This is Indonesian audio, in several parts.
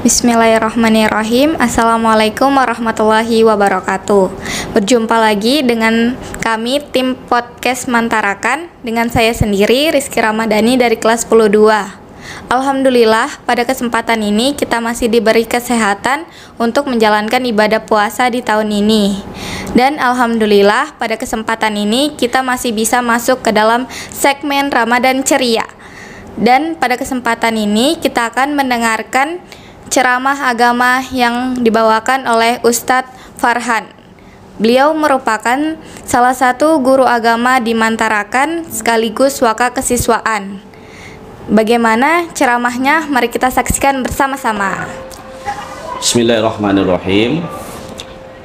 Bismillahirrahmanirrahim. Assalamualaikum warahmatullahi wabarakatuh. Berjumpa lagi dengan kami tim podcast Mantarakan, dengan saya sendiri Rizky Ramadhani dari kelas 10-2. Alhamdulillah, pada kesempatan ini kita masih diberi kesehatan untuk menjalankan ibadah puasa di tahun ini. Dan alhamdulillah, pada kesempatan ini kita masih bisa masuk ke dalam segmen Ramadan Ceria. Dan pada kesempatan ini kita akan mendengarkan ceramah agama yang dibawakan oleh Ustadz Farhan. Beliau merupakan salah satu guru agama di Mantarakan sekaligus waka kesiswaan. Bagaimana ceramahnya? Mari kita saksikan bersama-sama. Bismillahirrahmanirrahim.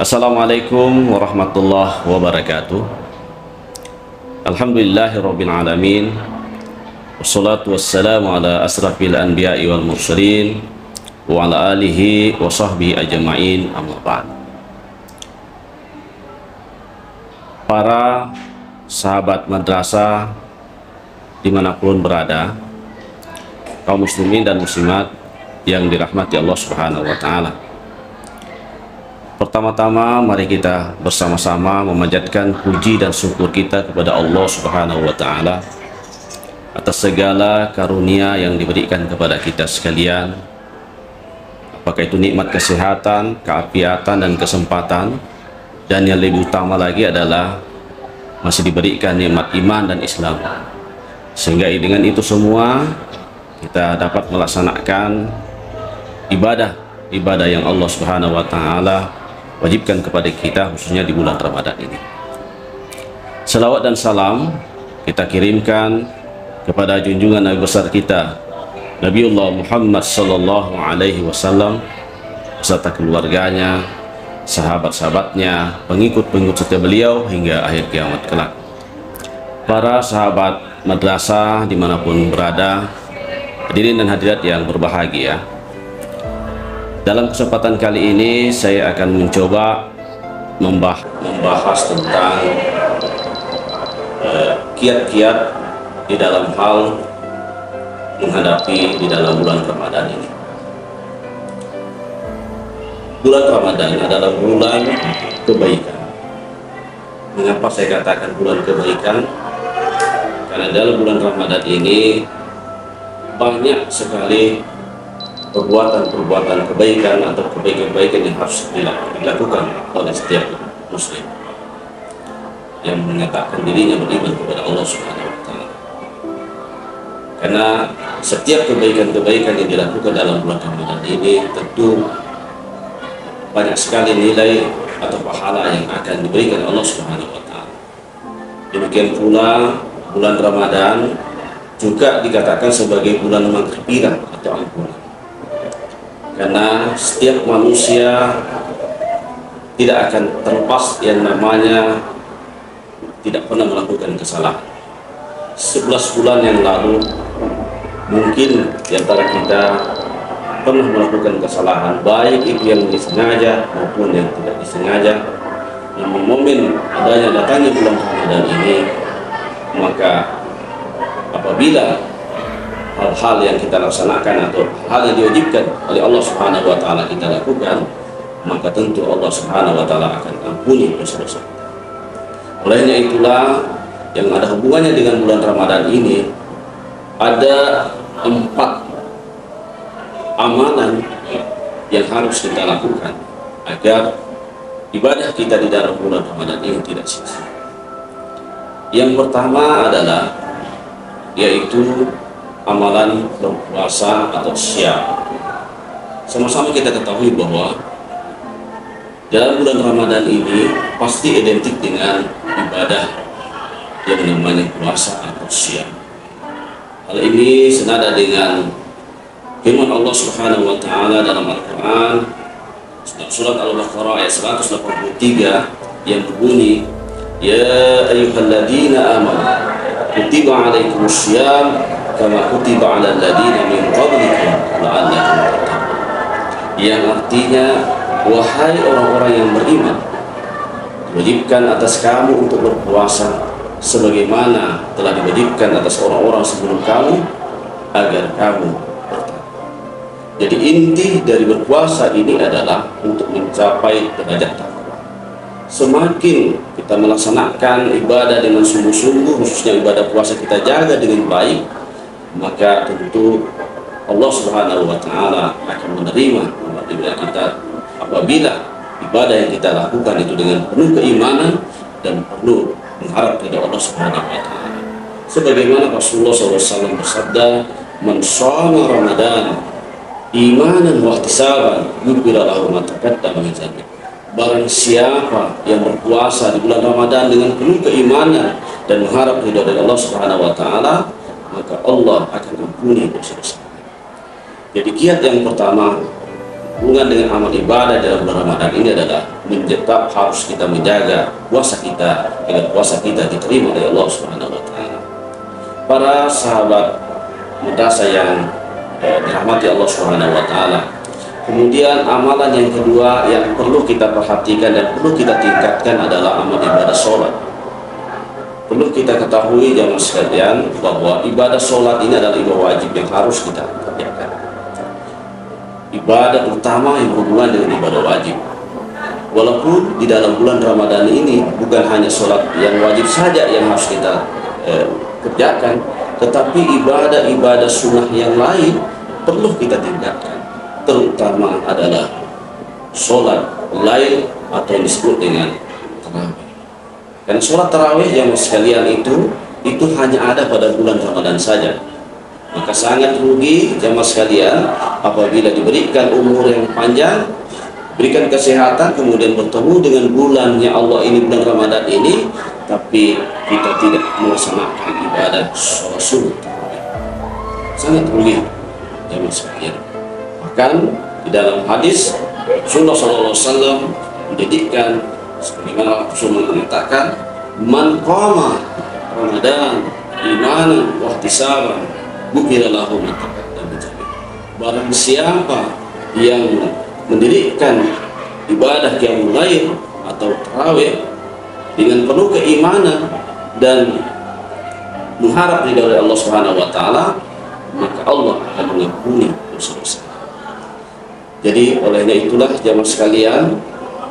Assalamualaikum warahmatullahi wabarakatuh. Alhamdulillahirabbil alamin. Wassalatu wassalamu ala asrafil anbiya'i wal mursalin wa ala alihi wa sahbihi ajma'in, amma ba'd. Para sahabat madrasah dimanapun berada, kaum muslimin dan muslimat yang dirahmati Allah Subhanahu wa ta'ala, pertama-tama mari kita bersama-sama memanjatkan puji dan syukur kita kepada Allah Subhanahu wa ta'ala atas segala karunia yang diberikan kepada kita sekalian, apakah itu nikmat kesehatan, keafiatan, dan kesempatan, dan yang lebih utama lagi adalah masih diberikan nikmat iman dan Islam, sehingga dengan itu semua kita dapat melaksanakan ibadah yang Allah Subhanahu wa ta'ala wajibkan kepada kita, khususnya di bulan Ramadan ini. Salawat dan salam kita kirimkan kepada junjungan Nabi besar kita Nabiullah Muhammad sallallahu alaihi wasallam beserta keluarganya, sahabat-sahabatnya, pengikut-pengikut setia beliau hingga akhir kiamat kelak. Para sahabat madrasah dimanapun berada, hadirin dan hadirat yang berbahagia, dalam kesempatan kali ini saya akan mencoba membahas tentang kiat-kiat di dalam hal menghadapi di dalam bulan Ramadan ini. Bulan Ramadan adalah bulan kebaikan. Mengapa saya katakan bulan kebaikan? Karena dalam bulan Ramadan ini banyak sekali perbuatan-perbuatan kebaikan atau kebaikan-kebaikan yang harus dilakukan oleh setiap muslim yang menyatakan dirinya beriman kepada Allah Subhanahu wa ta'ala. Karena setiap kebaikan-kebaikan yang dilakukan dalam bulan Ramadan ini tentu banyak sekali nilai atau pahala yang akan diberikan Allah Subhanahu wa ta'ala. Demikian pula bulan Ramadan juga dikatakan sebagai bulan maghfirah atau ampunan. Karena setiap manusia tidak akan terlepas yang namanya tidak pernah melakukan kesalahan. 11 bulan yang lalu mungkin di antara kita pernah melakukan kesalahan, baik itu yang disengaja maupun yang tidak disengaja. Namun momen adanya datangnya bulan Ramadan ini, maka apabila hal-hal yang kita laksanakan atau hal yang diwajibkan oleh Allah Subhanahu wa ta'ala kita lakukan, maka tentu Allah Subhanahu wa ta'ala akan ampuni dosa-dosa. Olehnya itulah yang ada hubungannya dengan bulan Ramadan ini, ada 4 amalan yang harus kita lakukan agar ibadah kita di dalam bulan Ramadan ini tidak sia-sia. Yang pertama adalah yaitu amalan berpuasa atau syam. Sama-sama kita ketahui bahwa dalam bulan Ramadan ini pasti identik dengan ibadah yang namanya puasa atau syam. Hal ini senada dengan firman Allah Subhanahu wa ta'ala dalam Al-Quran surat Al-Baqarah ayat 183 yang berbunyi, Ya ayyuhalladzina amanu kutiba alaikumussyam kama kutiba alal ladzina min qablikum la'allakum tattaqun. Yang artinya, wahai orang-orang yang beriman, diwajibkan atas kamu untuk berpuasa sebagaimana telah diwajibkan atas orang-orang sebelum kamu agar kamu bertakwa. Jadi inti dari berpuasa ini adalah untuk mencapai derajat takwa. Semakin kita melaksanakan ibadah dengan sungguh-sungguh, khususnya ibadah puasa kita jaga dengan baik, maka tentu Allah Subhanahu wa Ta'ala akan menerima ibadah kita apabila ibadah yang kita lakukan itu dengan penuh keimanan dan penuh mengharap kepada Allah Subhanahu wa Ta'ala. Sebagaimana Rasulullah SAW bersabda, "Man shoma Ramadan imanan wa ihtisaban ghufira lahu ma taqaddama min dzanbi." Barang siapa yang berpuasa di bulan Ramadan dengan penuh keimanan dan mengharap ridha dari Allah Subhanahu wa Ta'ala, maka Allah akan ampuni dosa-dosa. Jadi kiat yang pertama hubungan dengan amal ibadah dalam bulan Ramadan ini adalah tetap harus kita menjaga puasa kita agar puasa kita diterima oleh Allah Subhanahu wa Ta'ala. Para sahabat madrasah yang dirahmati Allah Subhanahu wa Ta'ala. Kemudian amalan yang kedua yang perlu kita perhatikan dan perlu kita tingkatkan adalah amal ibadah sholat. Perlu kita ketahui jamaah sekalian bahwa ibadah sholat ini adalah ibadah wajib yang harus kita kerjakan. Ibadah utama yang berhubungan dengan ibadah wajib. Walaupun di dalam bulan Ramadan ini bukan hanya sholat yang wajib saja yang harus kita kerjakan, tetapi ibadah-ibadah sunnah yang lain perlu kita tingkatkan. Terutama adalah sholat lail atau yang disebut dengan tarawih. Dan sholat tarawih yang sekalian itu hanya ada pada bulan Ramadan saja. Maka sangat rugi jamaah sekalian apabila diberikan umur yang panjang, berikan kesehatan, kemudian bertemu dengan bulannya Allah ini, bulan Ramadan ini, tapi kita tidak melaksanakan ibadah sholat sunnah tarawih. Sangat rugi jamaah sekalian. Bahkan di dalam hadis Rasulullah SAW menjadikan sebagaimana Rasulullah mengatakan, "Man qama Ramadan imanan wa ihtisaban ghufira lahu ma taqaddama min dzanbi." Barang siapa yang mendirikan ibadah qiyamul lail atau tarawih dengan penuh keimanan dan mengharap ridha dari Allah Subhanahu wa Ta'ala, maka Allah akan mengampuni dosa-dosa. Jadi olehnya itulah jamaah sekalian,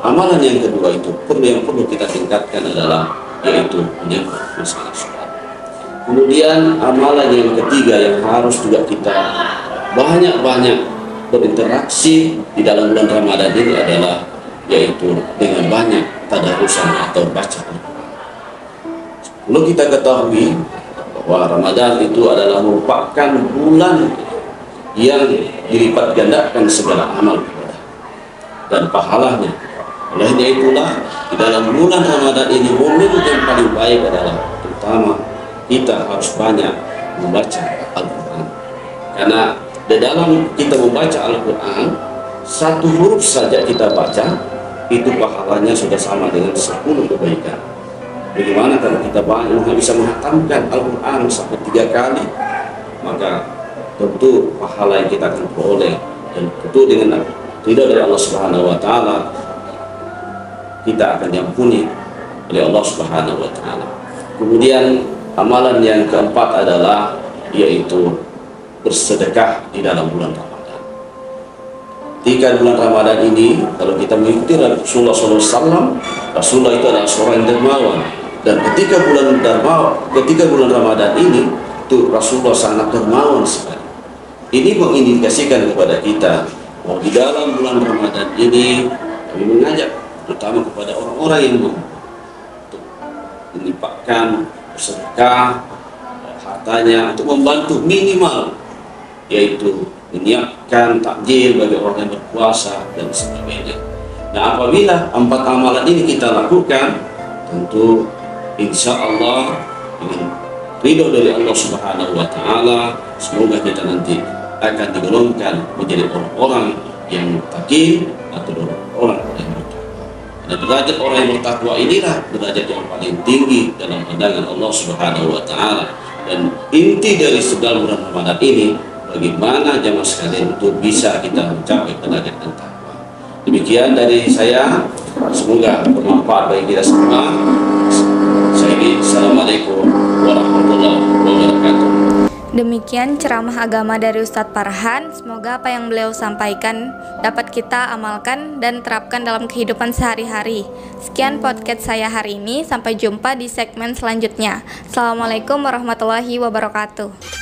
amalan yang kedua itu yang perlu kita tingkatkan adalah yaitu menyangkut masalah sholat. Kemudian amalan yang ketiga yang harus juga kita banyak-banyak berinteraksi di dalam bulan Ramadan ini adalah yaitu dengan banyak tadarusan atau baca Al-Quran. Perlu kita ketahui bahwa Ramadan itu adalah merupakan bulan yang dilipat gandakan segala amal ibadah dan pahalanya. Olehnya itulah di dalam bulan Ramadan ini momen yang paling baik adalah terutama kita harus banyak membaca Al-Quran. Karena di dalam kita membaca Al-Quran, satu huruf saja kita baca itu pahalanya sudah sama dengan 10 kebaikan. Bagaimana kalau kita bisa menghatamkan Al-Quran sampai 3 kali, maka tentu pahala yang kita akan peroleh dan tentu dengan ridha dari Allah Subhanahu wa Ta'ala kita akan diampuni oleh Allah Subhanahu wa Ta'ala. Kemudian amalan yang keempat adalah yaitu bersedekah di dalam bulan Ramadan. Ketika bulan Ramadan ini kalau kita mengikuti Rasulullah SAW, Rasulullah itu adalah seorang yang dermawan, dan ketika bulan Ramadan ini itu Rasulullah sangat dermawan sekali. Ini mengindikasikan kepada kita bahwa di dalam bulan Ramadan ini kami mengajak terutama kepada orang-orang yang mau untuk melimpahkan bersedekah hartanya untuk membantu minimal yaitu menyiapkan takjil bagi orang yang berpuasa dan sebagainya. Nah, apabila 4 amalan ini kita lakukan, tentu insya Allah dengan ridho dari Allah Subhanahu wa Ta'ala, semoga kita nanti akan digolongkan menjadi orang-orang yang muttaqin atau orang yang bertakwa. Dan derajat orang yang bertakwa inilah derajat yang paling tinggi dalam pandangan Allah Subhanahu wa Ta'ala. Dan inti dari segala bulan Ramadan ini, bagaimana jamaah sekalian untuk bisa kita mencapai derajat dan takwa. Demikian dari saya, semoga bermanfaat bagi kita semua. Assalamualaikum warahmatullahi wabarakatuh. Demikian ceramah agama dari Ustadz Farhan. Semoga apa yang beliau sampaikan dapat kita amalkan dan terapkan dalam kehidupan sehari-hari. Sekian podcast saya hari ini. Sampai jumpa di segmen selanjutnya. Assalamualaikum warahmatullahi wabarakatuh.